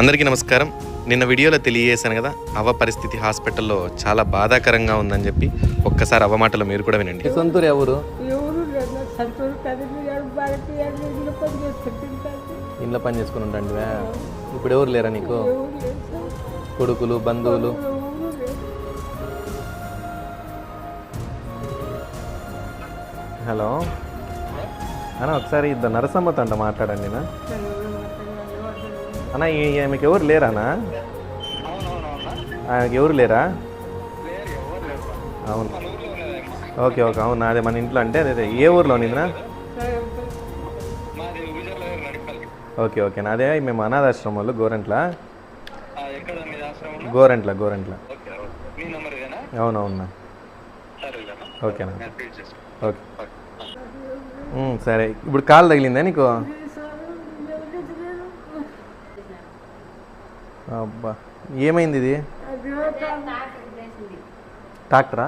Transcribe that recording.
అందరికీ నమస్కారం. నిన్న వీడియోలో తెలియజేశాను కదా, అవ్వ పరిస్థితి హాస్పిటల్లో చాలా బాధాకరంగా ఉందని చెప్పి. ఒక్కసారి అవ్వ మాటలు మీరు కూడా వినండి. సొంతూరు ఎవరు? ఇంట్లో పని చేసుకుని ఉంటాండి. ఇప్పుడు ఎవరు లేరా నీకు? కొడుకులు, బంధువులు? హలో అన్న, ఒకసారి ఇద్దరు నరసమ్మతో అంట మాట్లాడండి నా అన్న. మీకు ఎవరు లేరా అన్న? ఎవరు లేరా? అవును, ఓకే ఓకే. అవును, అదే మన ఇంట్లో అంటే అదే ఏ ఊర్లో నిందినా? Okay okay. నాదే మేము అనాథాశ్రమం వాళ్ళు గోరంట్ల. అవునవునా. ఓకేనా? ఓకే సరే. ఇప్పుడు కాలు తగిలిందా నీకు? అబ్బా, ఏమైంది ఇది? ట్రాక్టరా?